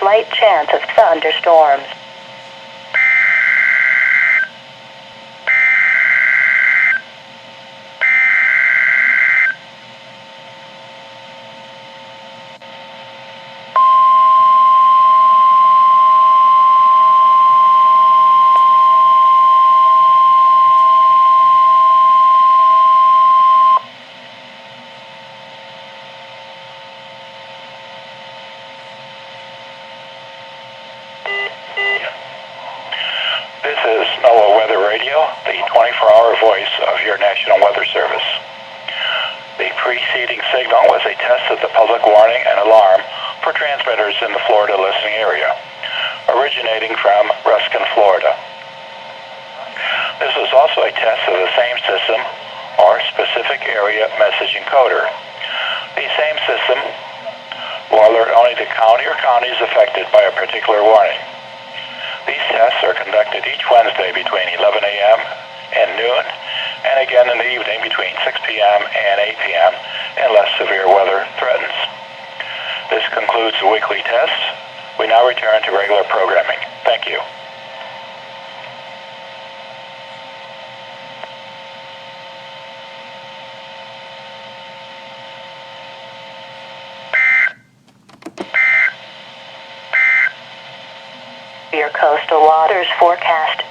slight chance of thunderstorms. This is NOAA Weather Radio, the 24-hour voice of your National Weather Service. The preceding signal was a test of the public warning and alarm for transmitters in the Florida listening area, originating from Ruskin, Florida. This was also a test of the same system or specific area message encoder. The same system will alert only the county or counties affected by a particular warning. These tests are conducted each Wednesday between 11 a.m. and noon, and again in the evening between 6 p.m. and 8 p.m. unless severe weather threatens. This concludes the weekly tests. We now return to regular programming. Thank you. Your coastal waters forecast.